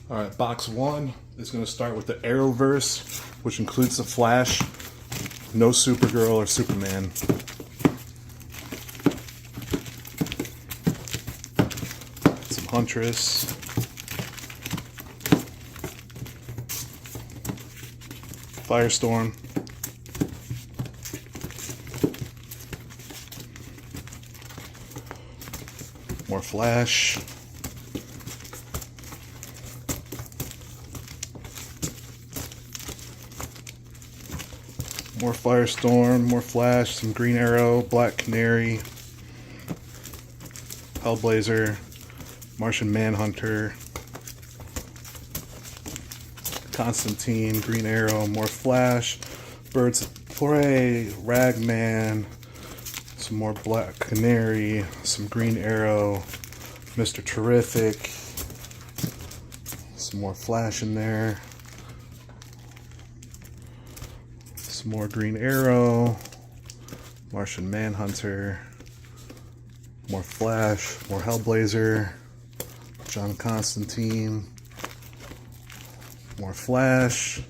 Alright, box one is going to start with the Arrowverse, which includes the Flash, no Supergirl or Superman. Some Huntress. Firestorm. More Flash. More Firestorm, more Flash, some Green Arrow, Black Canary, Hellblazer, Martian Manhunter, Constantine, Green Arrow, more Flash, Birds of Prey, Ragman, some more Black Canary, some Green Arrow, Mr. Terrific, some more Flash in there. More Green Arrow, Martian Manhunter, more Flash, more Hellblazer, John Constantine, more Flash,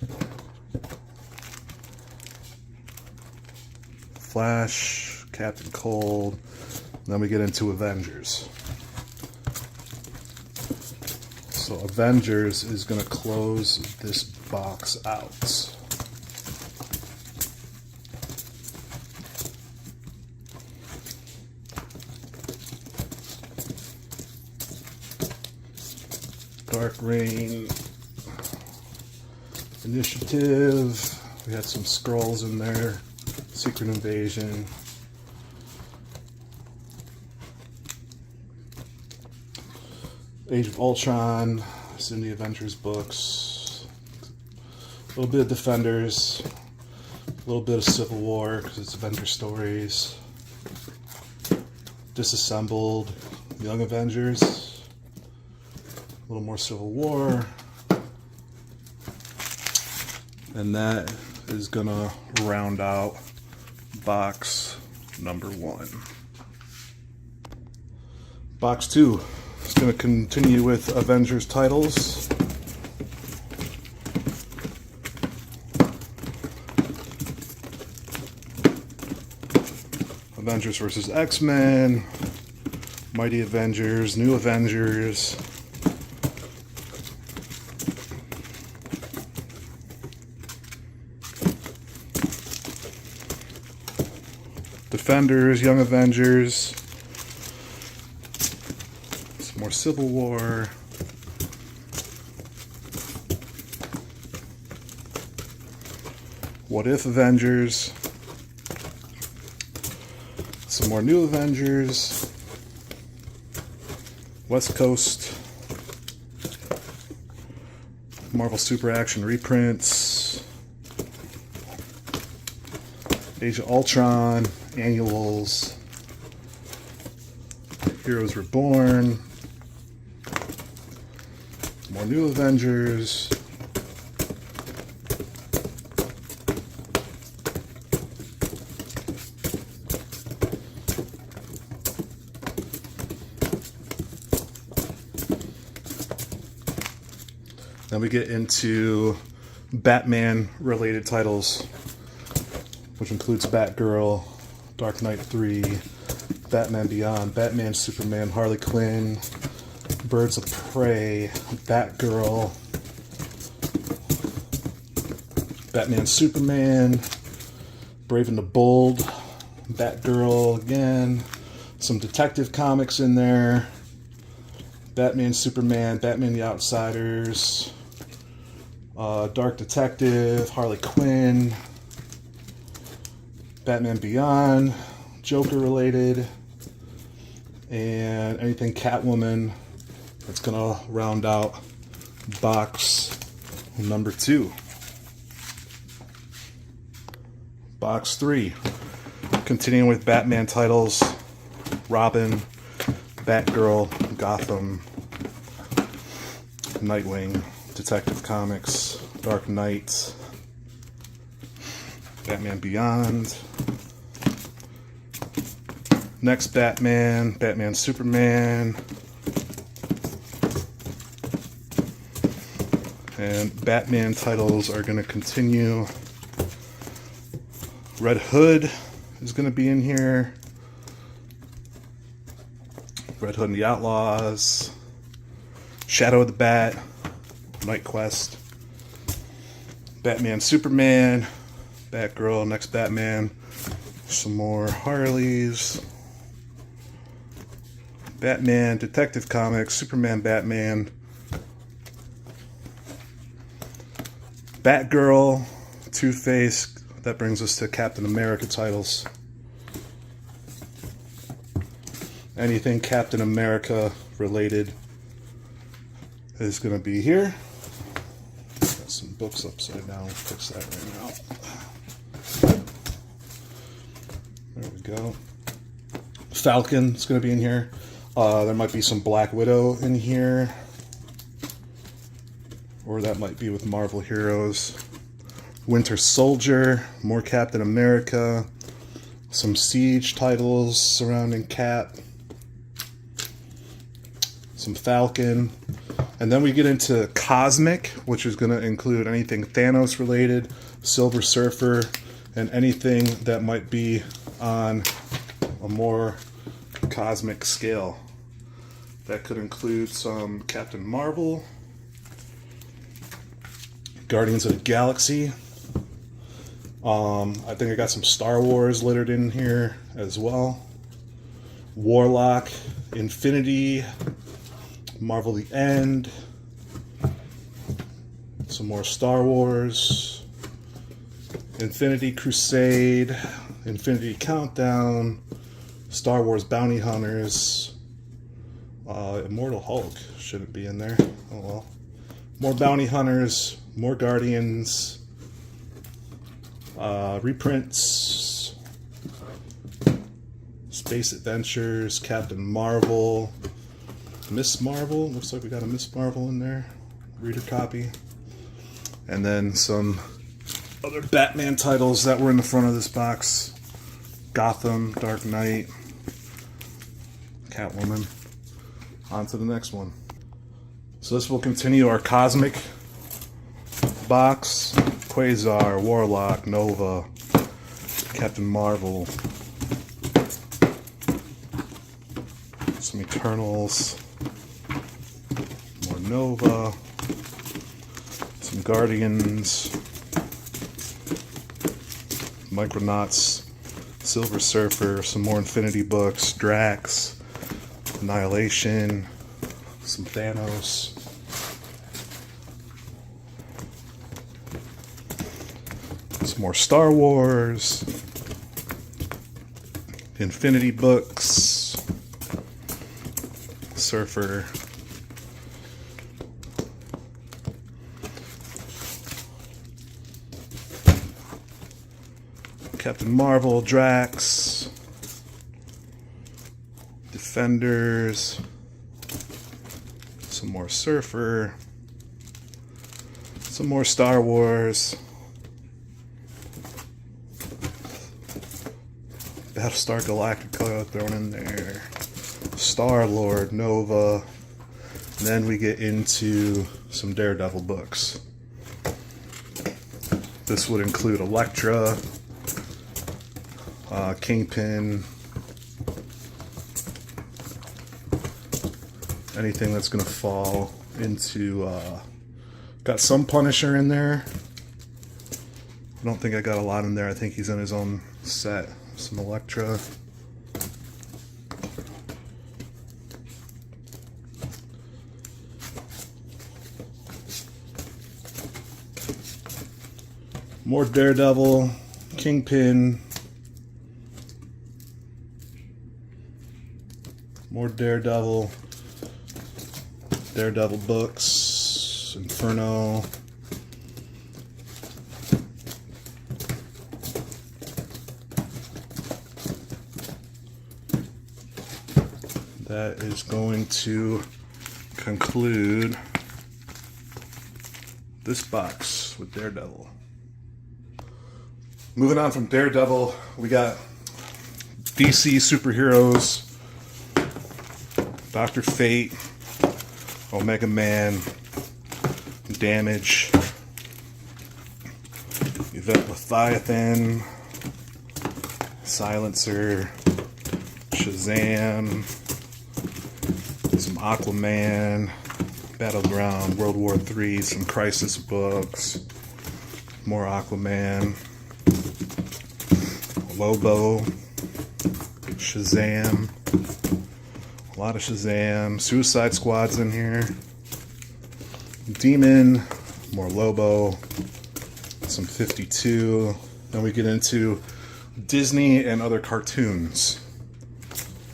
Captain Cold, and then we get into Avengers. So Avengers is going to close this box out. Dark Reign, Initiative, we had some Skrulls in there, Secret Invasion, Age of Ultron, it's in the Avengers books, a little bit of Defenders, a little bit of Civil War because it's Avenger stories, Disassembled, Young Avengers, a little more Civil War, and that is gonna round out box number one. Box two is gonna continue with Avengers titles. Avengers vs. X-Men, Mighty Avengers, New Avengers, Defenders, Young Avengers, some more Civil War, What If Avengers, some more New Avengers, West Coast, Marvel Super Action reprints, Age of Ultron, Annuals, Heroes Reborn, more New Avengers, then we get into Batman related titles, which includes Batgirl, Dark Knight 3, Batman Beyond, Batman, Superman, Harley Quinn, Birds of Prey, Batgirl, Batman, Superman, Brave and the Bold, Batgirl again, some Detective Comics in there, Batman, Superman, Batman the Outsiders, Dark Detective, Harley Quinn, Batman Beyond, Joker related, and anything Catwoman. That's gonna round out box number two. Box three, continuing with Batman titles, Robin, Batgirl, Gotham, Nightwing, Detective Comics, Dark Knight, Batman Beyond, next Batman, Batman Superman, And Batman titles are going to continue. Red Hood is going to be in here. Red Hood and the Outlaws. Shadow of the Bat. Night Quest. Batman Superman. Batgirl, next Batman. Some more Harleys. Batman, Detective Comics, Superman, Batman. Batgirl, Two-Face. That brings us to Captain America titles. Anything Captain America related is going to be here. Got some books upside down. Fix that right now. There we go. Falcon is going to be in here. There might be some Black Widow in here. Or that might be with Marvel Heroes. Winter Soldier, more Captain America, some Siege titles surrounding Cap, some Falcon, and then we get into Cosmic, which is going to include anything Thanos related, Silver Surfer, and anything that might be on a more cosmic scale. That could include some Captain Marvel, Guardians of the Galaxy. I think I got some Star Wars littered in here as well. Warlock, Infinity, Marvel The End, some more Star Wars, Infinity Crusade, Infinity Countdown, Star Wars Bounty Hunters, Immortal Hulk shouldn't be in there. Oh well. More Bounty Hunters, more Guardians, reprints, Space Adventures, Captain Marvel, Miss Marvel. Looks like we got a Miss Marvel in there. Reader copy. And then some other Batman titles that were in the front of this box. Gotham, Dark Knight, Catwoman. On to the next one. So this will continue our Cosmic box. Quasar, Warlock, Nova, Captain Marvel, some Eternals, more Nova, some Guardians, Micronauts, Silver Surfer, some more Infinity books, Drax, Annihilation, some Thanos. Some more Star Wars, Infinity books, Surfer, Captain Marvel, Drax, Defenders, some more Surfer, some more Star Wars, Battlestar Galactica thrown in there, Star-Lord, Nova, and then we get into some Daredevil books. This would include Elektra, Kingpin, anything that's going to fall into, got some Punisher in there. I don't think I got a lot in there. I think he's in his own set. Some Elektra. More Daredevil, Kingpin. More Daredevil. Daredevil books. Inferno. That is going to conclude this box with Daredevil. Moving on from Daredevil, we got DC superheroes, Dr. Fate, Omega Man, Damage, Yvette Leviathan, Silencer, Shazam, some Aquaman, Battleground, World War III, some Crisis books, more Aquaman, Lobo, Shazam, a lot of Shazam, Suicide Squad's in here, Demon, more Lobo, some 52. Then we get into Disney and other cartoons.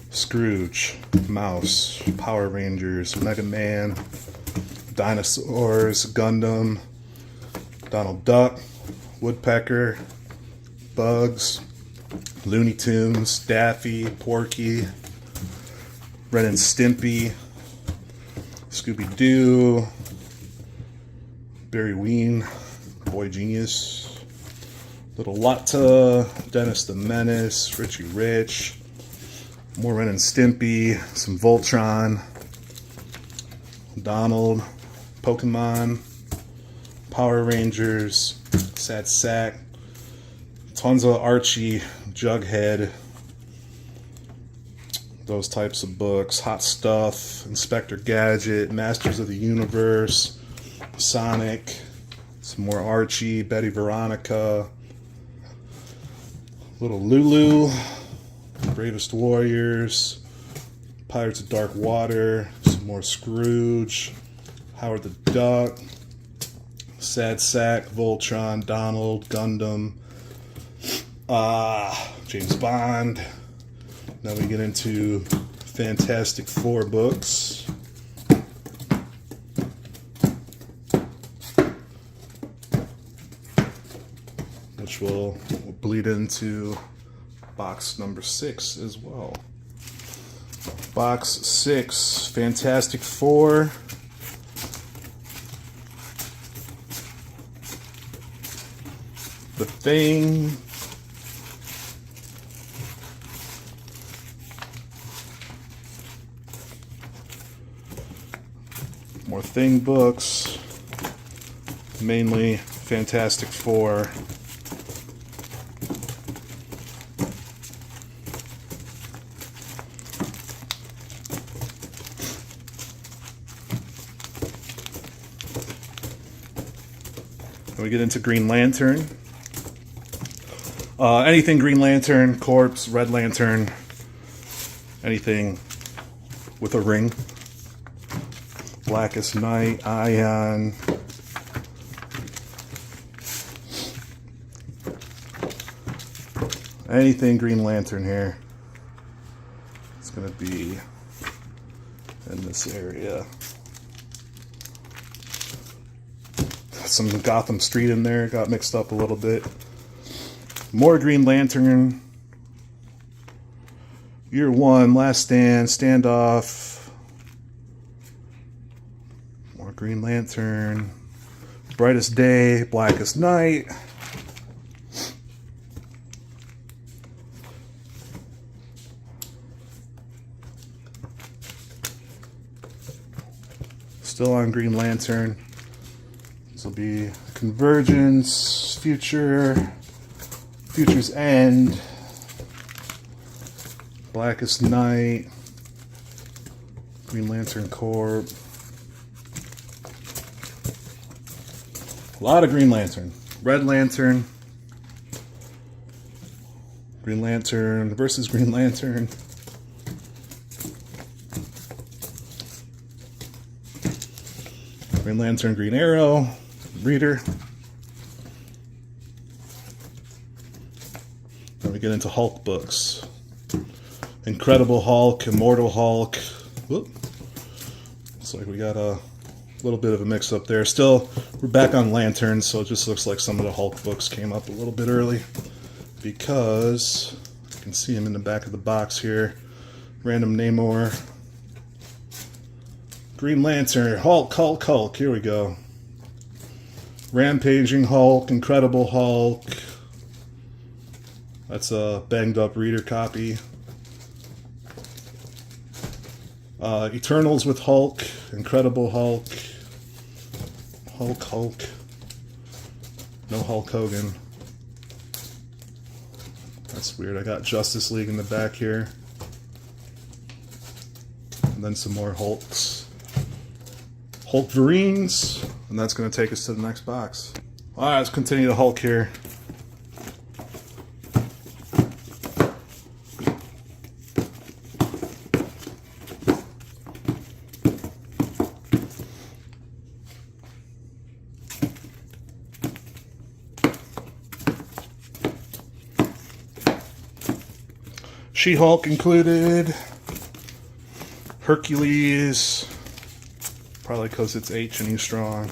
Scrooge, Mouse, Power Rangers, Mega Man, Dinosaurs, Gundam, Donald Duck, Woodpecker, Bugs, Looney Tunes, Daffy, Porky, Ren and Stimpy, Scooby-Doo, Barry Ween, Boy Genius, Little Lotta, Dennis the Menace, Richie Rich, more Ren and Stimpy, some Voltron, Donald, Pokemon, Power Rangers, Sad Sack, tons of Archie, Jughead, those types of books, Hot Stuff, Inspector Gadget, Masters of the Universe, Sonic, some more Archie, Betty Veronica, Little Lulu, Bravest Warriors, Pirates of Dark Water, some more Scrooge, Howard the Duck, Sad Sack, Voltron, Donald, Gundam, James Bond. Now we get into Fantastic Four books. Which will bleed into box number 6 as well. Box 6, Fantastic Four. The Thing. More Thing books. Mainly Fantastic Four. We get into Green Lantern. Anything Green Lantern, Corpse, Red Lantern, anything with a ring. Blackest Night, Ion. Anything Green Lantern here. It's going to be in this area. Some Gotham Street in there, got mixed up a little bit. More Green Lantern. Year One, Last Stand, Standoff. More Green Lantern. Brightest Day, Blackest Night. Still on Green Lantern. This will be Convergence, Future's End, Blackest Night, Green Lantern Corps. A lot of Green Lantern. Red Lantern, Green Lantern versus Green Lantern. Green Lantern, Green Arrow. Reader. Then we get into Hulk books. Incredible Hulk, Immortal Hulk. Whoop. Looks like we got a little bit of a mix up there. Still, we're back on Lanterns, so it just looks like some of the Hulk books came up a little bit early. Because you can see him in the back of the box here. Random Namor. Green Lantern, Hulk, Hulk, Hulk. Here we go. Rampaging Hulk, Incredible Hulk. That's a banged up reader copy. Eternals with Hulk, Incredible Hulk, Hulk. No Hulk Hogan. That's weird. I got Justice League in the back here. And then some more Hulks. Hulkverines. And that's going to take us to the next box. Alright, let's continue the Hulk here. She-Hulk included. Hercules. Probably because it's H and he's strong.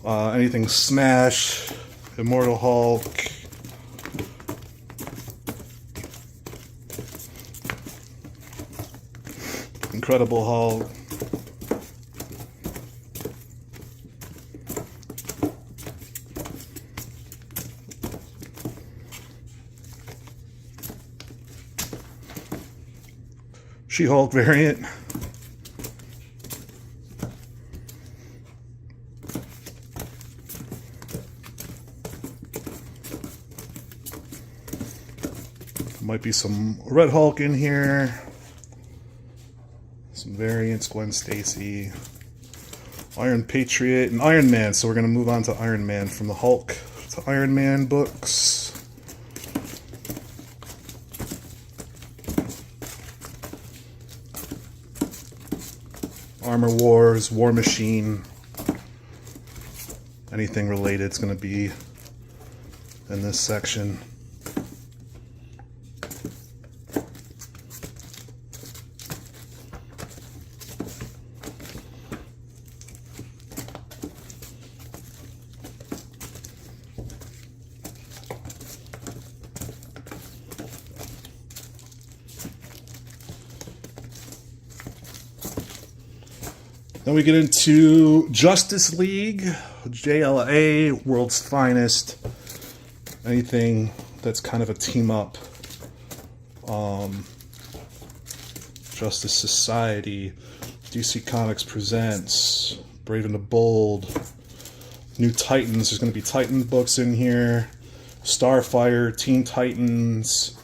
Anything Smash. Immortal Hulk. Incredible Hulk. She-Hulk variant. Might be some Red Hulk in here. Some variants, Gwen Stacy. Iron Patriot and Iron Man. So we're going to move on to Iron Man from the Hulk to Iron Man books. Armor Wars, War Machine, anything related is going to be in this section. Then we get into Justice League, JLA, World's Finest, anything that's kind of a team up. Justice Society, DC Comics Presents, Brave and the Bold, New Titans, there's going to be Titan books in here, Starfire, Teen Titans,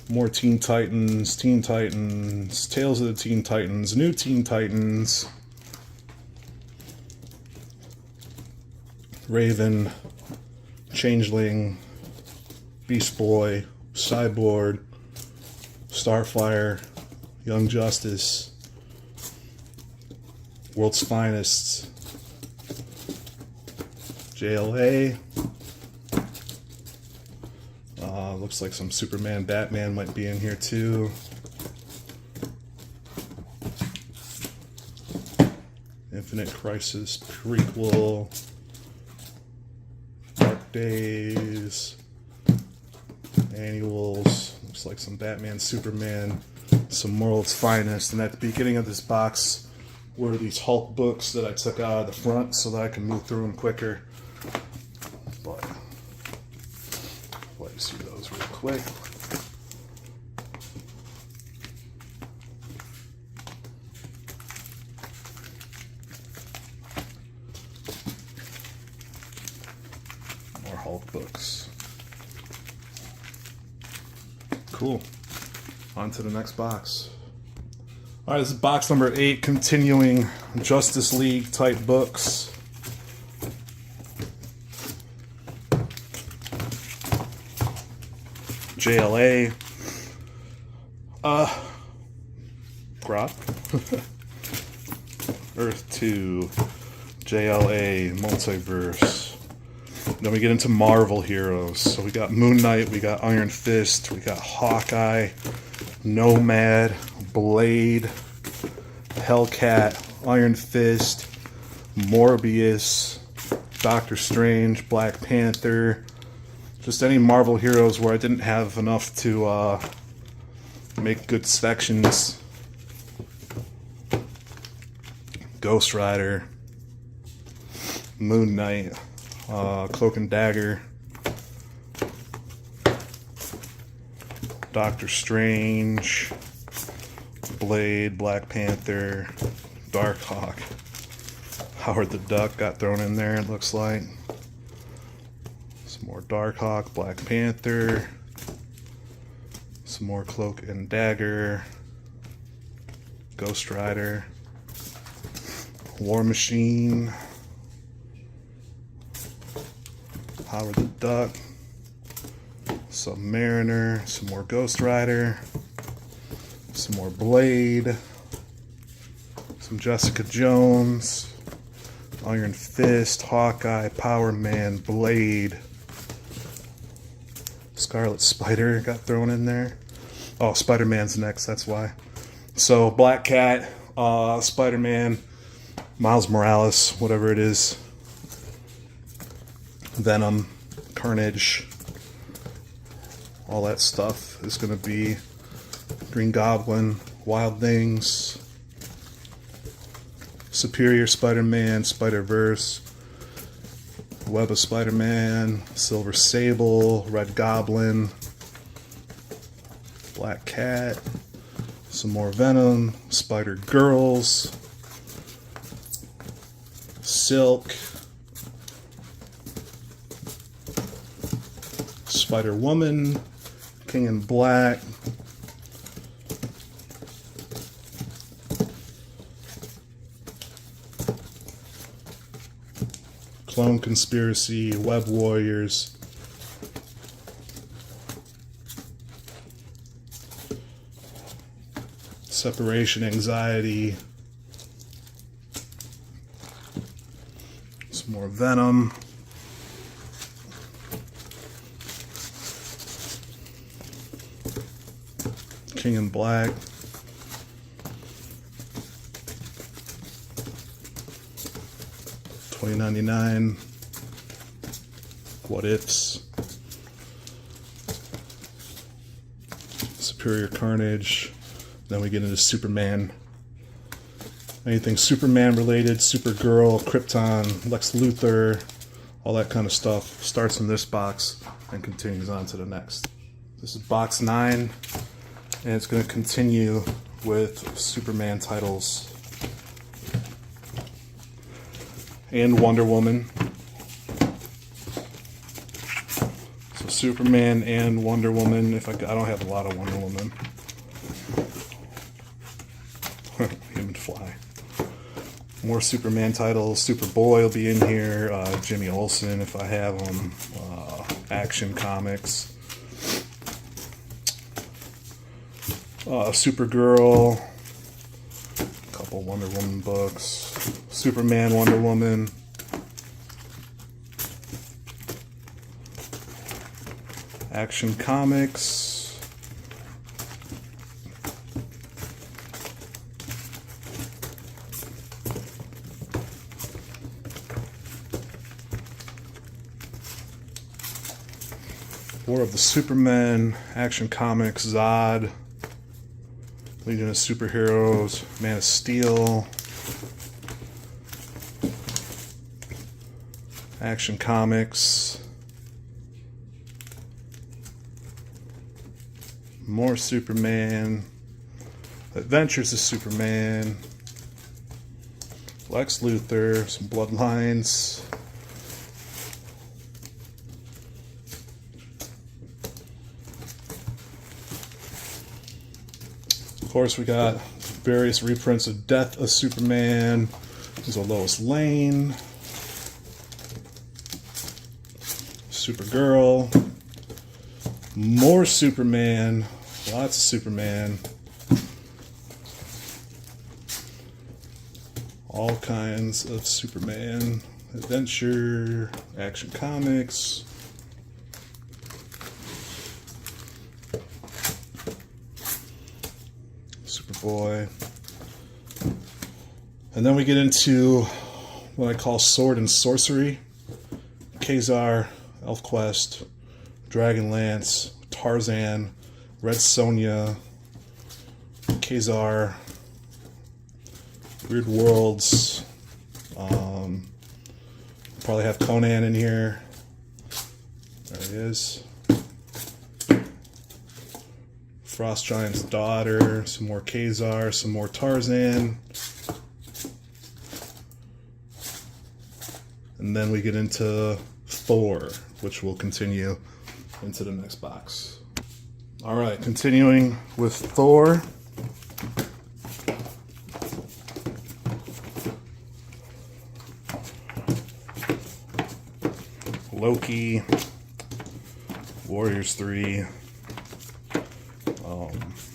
more Teen Titans, Tales of the Teen Titans, New Teen Titans, Raven, Changeling, Beast Boy, Cyborg, Starfire, Young Justice, World's Finest, JLA. Looks like some Superman, Batman might be in here too. Infinite Crisis prequel. Dark Days. Annuals. Looks like some Batman, Superman, some World's Finest. And at the beginning of this box were these Hulk books that I took out of the front so that I can move through them quicker. But let me see those real quick. More Hulk books. Cool. On to the next box. Alright, this is box number 8, continuing Justice League type books. JLA. Grok. Earth 2. JLA. Multiverse. Then we get into Marvel heroes. So we got Moon Knight, we got Iron Fist, we got Hawkeye, Nomad, Blade, Hellcat, Iron Fist, Morbius, Doctor Strange, Black Panther. Just any Marvel heroes where I didn't have enough to make good sections. Ghost Rider, Moon Knight, Cloak and Dagger, Doctor Strange, Blade, Black Panther, Darkhawk. Howard the Duck got thrown in there, it looks like. Some more Darkhawk, Black Panther. Some more Cloak and Dagger. Ghost Rider. War Machine. Howard the Duck. Submariner. Some more Ghost Rider. Some more Blade. Some Jessica Jones. Iron Fist. Hawkeye. Power Man. Blade. Scarlet Spider got thrown in there. Oh, Spider-Man's next, that's why. So, Black Cat, Spider-Man, Miles Morales, whatever it is. Venom, Carnage, all that stuff is going to be Green Goblin, Wild Things, Superior Spider-Man, Spider-Verse, Web of Spider-Man, Silver Sable, Red Goblin, Black Cat, some more Venom, Spider-Girls, Silk, Spider-Woman, King in Black, Clone Conspiracy, Web Warriors, Separation Anxiety, some more Venom, King in Black, $20.99, What Ifs, Superior Carnage. Then we get into Superman. Anything Superman related, Supergirl, Krypton, Lex Luthor, all that kind of stuff starts in this box and continues on to the next. This is box 9, and it's going to continue with Superman titles and Wonder Woman. So Superman and Wonder Woman. I don't have a lot of Wonder Woman. Him and Fly. More Superman titles. Superboy will be in here. Jimmy Olsen, if I have him. Action Comics. Supergirl. A couple Wonder Woman books. Superman, Wonder Woman. Action Comics. War of the Supermen, Action Comics, Zod, Legion of Superheroes, Man of Steel, Action Comics, more Superman, Adventures of Superman, Lex Luthor, some Bloodlines, of course we got various reprints of Death of Superman. There's a Lois Lane, Supergirl, more Superman, lots of Superman, all kinds of Superman, Adventure, Action Comics, Superboy. And then we get into what I call Sword and Sorcery. Kazar, ElfQuest, Dragonlance, Tarzan, Red Sonja, Kazar, Weird Worlds. Probably have Conan in here. There he is. Frost Giant's daughter, some more Kazar, some more Tarzan. And then we get into Thor, which will continue into the next box. Alright, continuing with Thor. Loki, Warriors 3,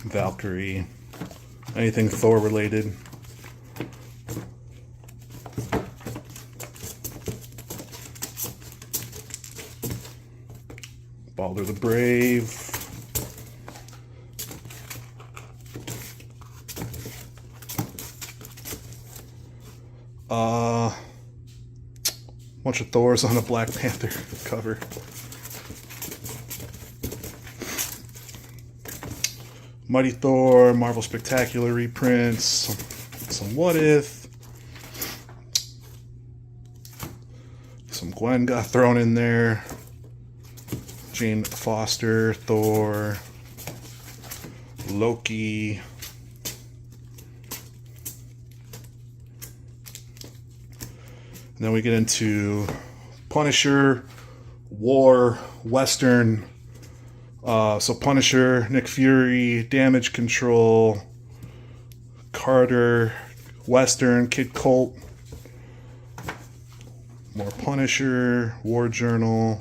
Valkyrie, anything Thor related. Balder the Brave. Bunch of Thors on a Black Panther cover. Mighty Thor, Marvel Spectacular reprints, some What If. Some Gwen got thrown in there. Jane Foster, Thor, Loki. And then we get into Punisher, War, Western. So Punisher, Nick Fury, Damage Control, Carter, Western, Kid Colt. More Punisher, War Journal,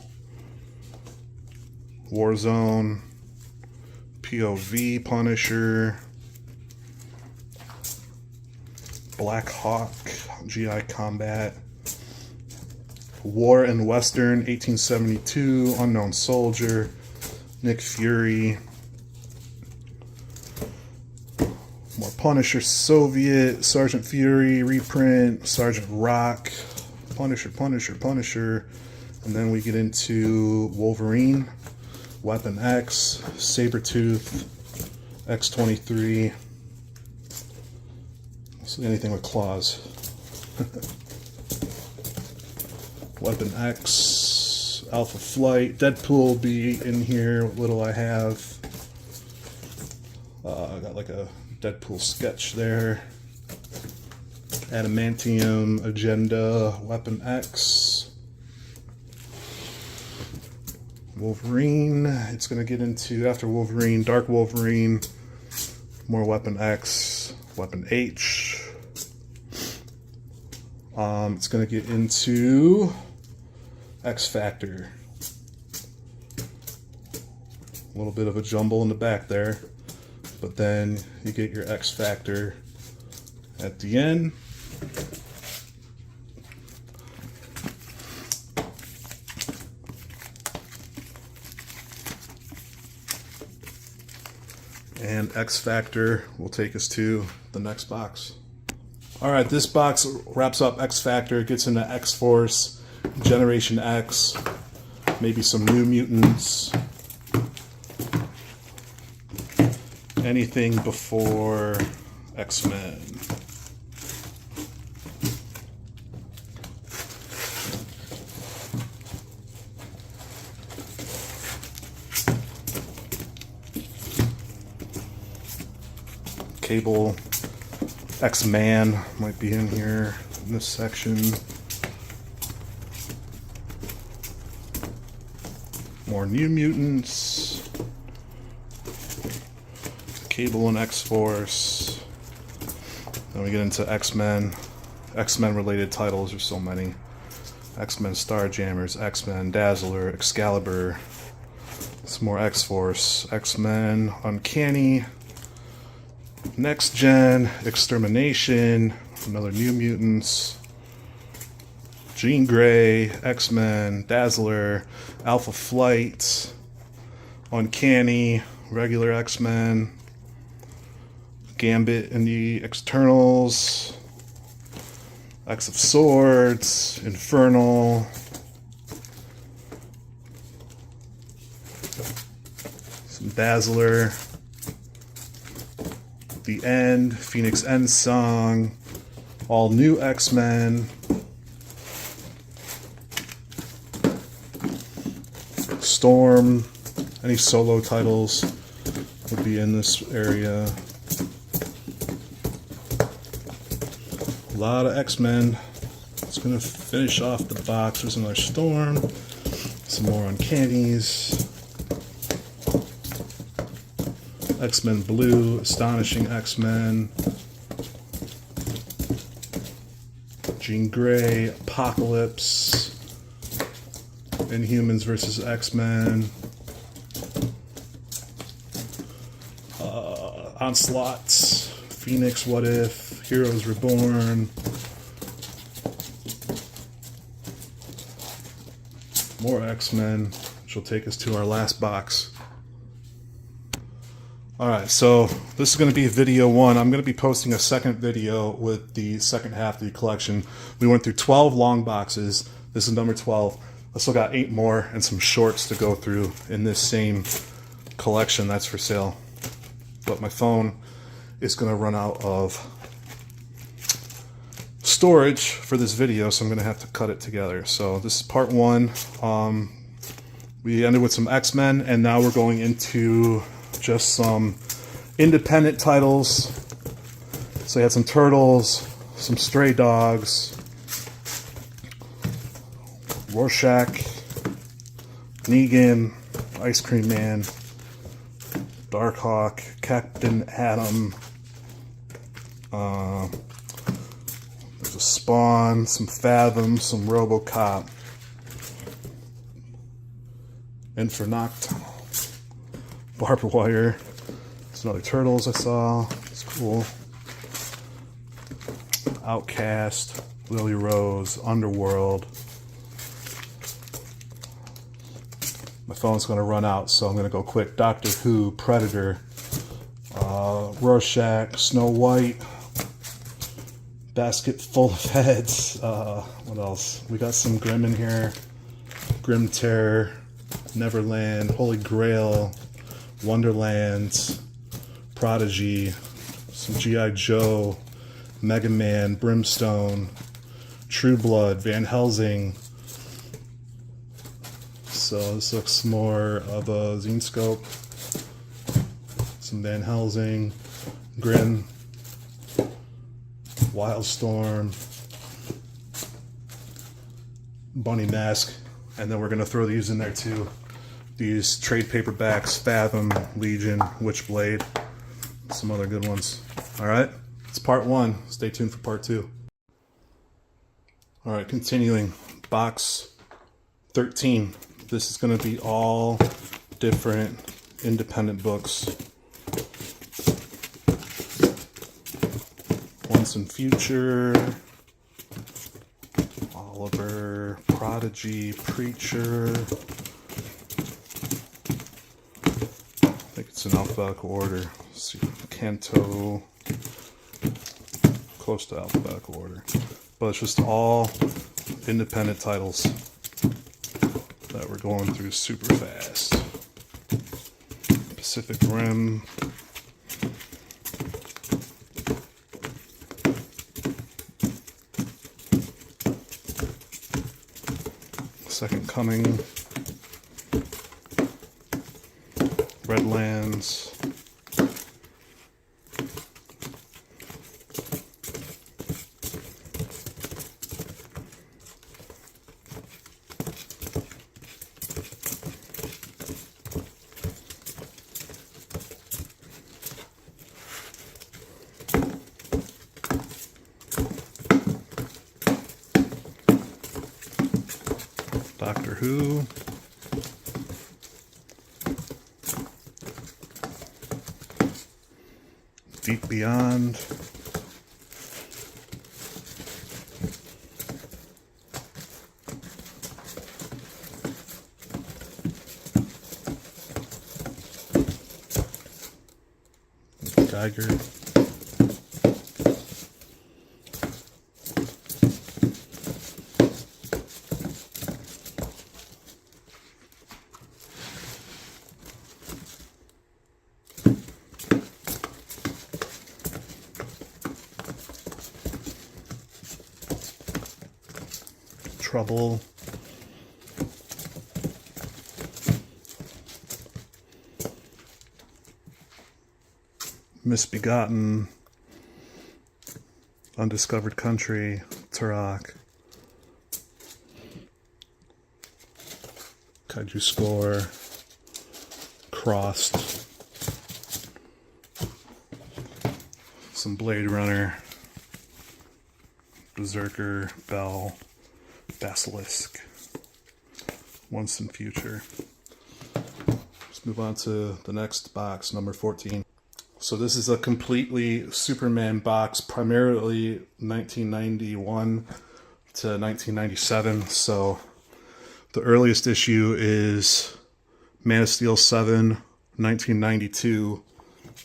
Warzone, POV Punisher, Black Hawk, GI Combat, War and Western, 1872, Unknown Soldier, Nick Fury, more Punisher, Soviet, Sergeant Fury, reprint, Sergeant Rock, Punisher, and then we get into Wolverine, Weapon X, Sabretooth, X-23, so anything with claws. Weapon X, Alpha Flight, Deadpool will be in here, what little I have. I got like a Deadpool sketch there. Adamantium, Agenda, Weapon X. Wolverine, it's going to get into, after Wolverine, Dark Wolverine, more Weapon X, Weapon H. It's going to get into X Factor. A little bit of a jumble in the back there, but then you get your X Factor at the end. And X Factor will take us to the next box. Alright, this box wraps up X Factor, gets into X-Force, Generation X, maybe some New Mutants, anything before X-Men. Cable, X-Man might be in here in this section. More New Mutants, Cable and X-Force. Then we get into X-Men. X-Men related titles, there's so many. X-Men Starjammers, X-Men Dazzler, Excalibur. Some more X-Force, X-Men Uncanny, Next Gen, Extermination, another New Mutants, Jean Grey, X-Men, Dazzler, Alpha Flight, Uncanny, regular X-Men, Gambit and the Externals, X of Swords, Infernal, some Dazzler, The End, Phoenix End Song, all new X-Men, Storm, any solo titles would should be in this area. A lot of X-Men. It's going to finish off the box. There's another Storm. Some more Uncannies. X-Men Blue. Astonishing X-Men. Jean Grey. Apocalypse. Inhumans versus X-Men. Onslaught. Phoenix What If. Heroes Reborn. More X-Men, which will take us to our last box. Alright, so this is going to be video 1. I'm going to be posting a second video with the second half of the collection. We went through 12 long boxes. This is number 12. I still got 8 more and some shorts to go through in this same collection that's for sale. But my phone is going to run out of storage for this video, so I'm going to have to cut it together. So this is part 1. We ended with some X-Men, and now we're going into just some independent titles. So we had some Turtles, some Stray Dogs, Rorschach, Negan, Ice Cream Man, Darkhawk, Captain Atom, there's a Spawn, some Fathom, some RoboCop, Infernoct, Barbed Wire. There's another Turtles I saw. It's cool. Outcast, Lily Rose, Underworld. My phone's going to run out, so I'm going to go quick. Doctor Who, Predator, Rorschach, Snow White, Basket Full of Heads. What else? We got some Grimm in here. Grim Terror, Neverland, Holy Grail, Wonderland, Prodigy, some G.I. Joe, Mega Man, Brimstone, True Blood, Van Helsing. So this looks more of a zine scope. Some Van Helsing, Grimm, Wildstorm, Bunny Mask, and then we're going to throw these in there too. These trade paperbacks, Fathom, Legion, Witchblade, some other good ones. Alright, it's part 1. Stay tuned for part 2. Alright, continuing. Box 13. This is going to be all different independent books. Once and Future, Oliver, Prodigy, Preacher. I think it's in alphabetical order. Let's see, Canto, close to alphabetical order. But it's just all independent titles that we're going through super fast. Pacific Rim. Second Coming. Redlands. Doctor Who. Deep Beyond. Geiger. Trouble. Misbegotten, Undiscovered Country, Turok, Kaiju Score, Crossed, some Blade Runner, Berserker, Bell, Basilisk, Once and Future. Let's move on to the next box, number 14. So this is a completely Superman box, primarily 1991 to 1997. So the earliest issue is Man of Steel 7, 1992,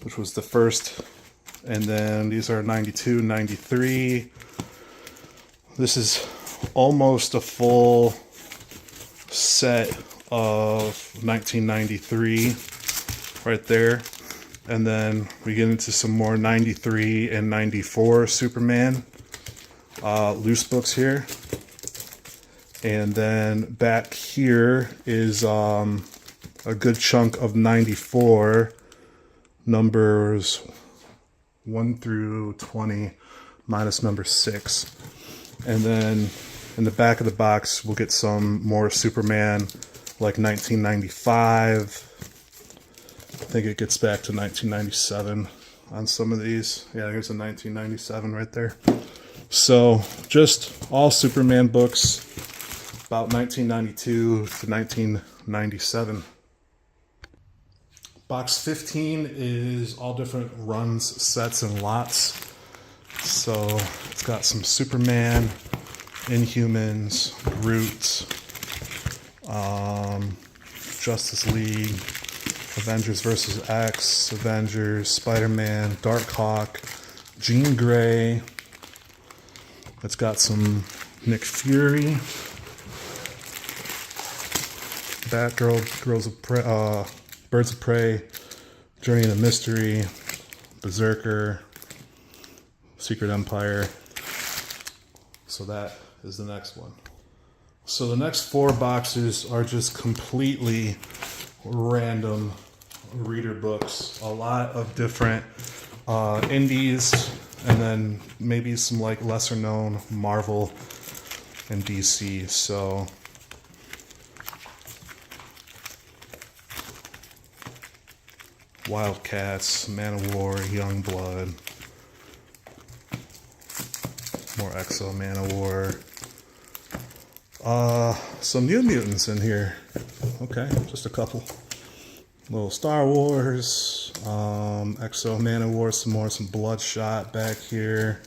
which was the first. And then these are 92, 93. This is almost a full set of 1993 right there. And then we get into some more 93 and 94 Superman loose books here. And then back here is a good chunk of 94, numbers 1 through 20 minus number 6. And then in the back of the box, we'll get some more Superman, like 1995. I think it gets back to 1997 on some of these. Yeah, there's a 1997 right there. So just all Superman books about 1992 to 1997. Box 15 is all different runs, sets, and lots. So it's got some Superman, Inhumans, Groot, Justice League, Avengers vs. X, Avengers, Spider-Man, Darkhawk, Jean Grey. It's got some Nick Fury, Batgirl, Birds of Prey, Journey into Mystery, Berserker, Secret Empire. So that is the next one. So the next 4 boxes are just completely random reader books. A lot of different indies, and then maybe some like lesser known Marvel and DC. So Wildcats, Man of War, Youngblood, more Exo, Man of War. Some New Mutants in here. Okay, just a couple. Little Star Wars, Exo, Man of War, some Bloodshot back here.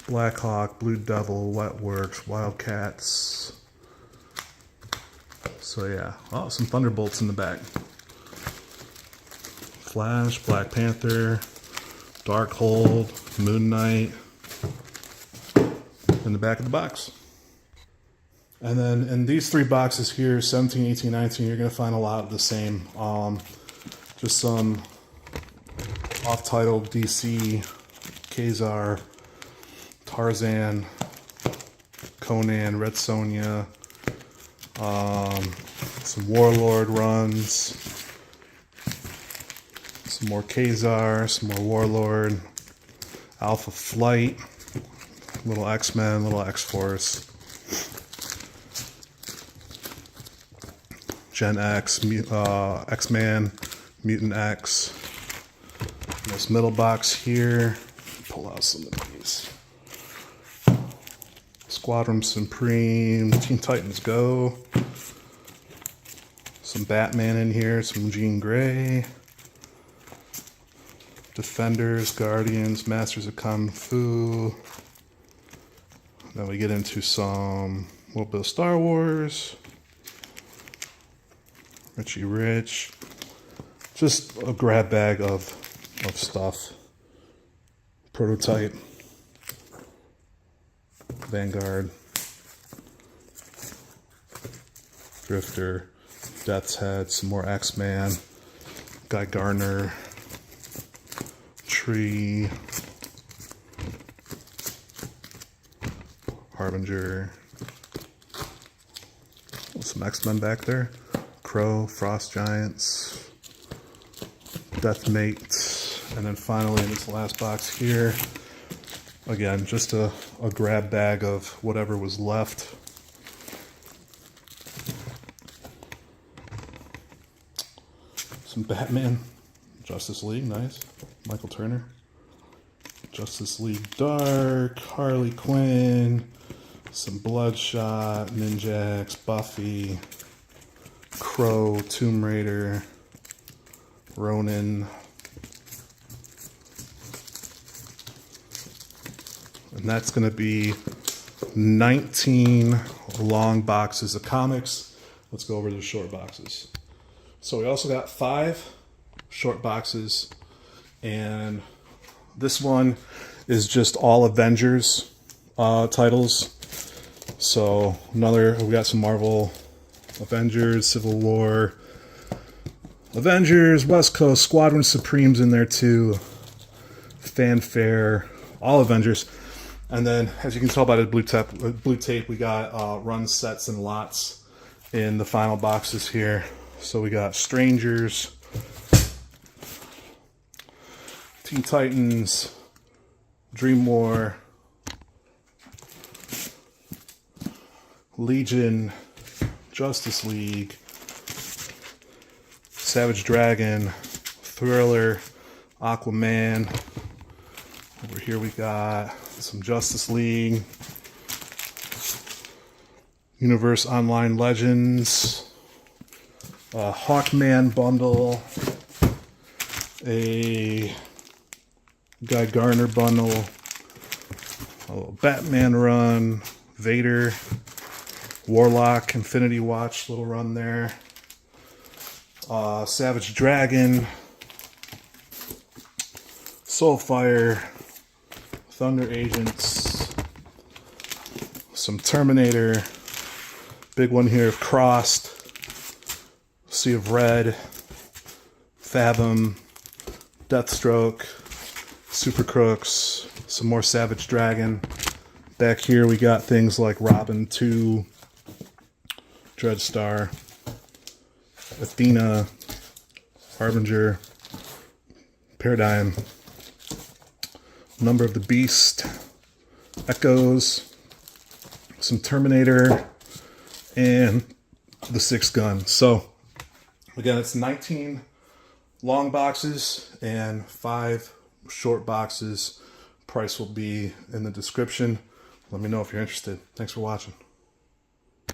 Blackhawk, Blue Devil, Wetworks, Wildcats. So yeah, oh, some Thunderbolts in the back. Flash, Black Panther, Darkhold, Moon Knight in the back of the box. And then in these 3 boxes here, 17, 18, 19, you're going to find a lot of the same. Just some off-titled DC, Kazar, Tarzan, Conan, Red Sonja, some Warlord runs, some more Kazar, some more Warlord, Alpha Flight, little X-Men, little X-Force, Gen X, X-Man, Mutant X. This middle box here, pull out some of these. Squadron Supreme, Teen Titans Go. Some Batman in here, some Jean Grey. Defenders, Guardians, Masters of Kung Fu. Then we get into some little bit of Star Wars. Richie Rich. Just a grab bag of stuff. Prototype. Vanguard. Drifter. Death's Head. Some more X-Man. Guy Gardner. Tree. Harbinger. Some X-Men back there. Crow, Frost Giants, Deathmate, and then finally in this last box here, again, just a grab bag of whatever was left. Some Batman, Justice League, nice. Michael Turner. Justice League Dark, Harley Quinn, some Bloodshot, Ninjax, Buffy, Crow, Tomb Raider, Ronin. And that's going to be 19 long boxes of comics. Let's go over the short boxes. So we also got 5 short boxes, and this one is just all Avengers titles. So we got some Marvel, Avengers, Civil War, Avengers, West Coast, Squadron Supreme's in there too, Fanfare, all Avengers. And then, as you can tell by the blue tape, we got run sets and lots in the final boxes here. So we got Strangers, Teen Titans, Dream War, Legion, Justice League, Savage Dragon, Thriller, Aquaman. Over here we got some Justice League, Universe Online Legends, a Hawkman bundle, a Guy Garner bundle, a little Batman run, Vader, Warlock, Infinity Watch, little run there, Savage Dragon, Soulfire, Thunder Agents, some Terminator, big one here, Crossed, Sea of Red, Fathom, Deathstroke, Super Crooks, some more Savage Dragon. Back here we got things like Robin 2, Dreadstar, Athena, Harbinger, Paradigm, Number of the Beast, Echoes, some Terminator, and the Sixth Gun. So again, it's 19 long boxes and 5 short boxes. Price will be in the description. Let me know if you're interested. Thanks for watching.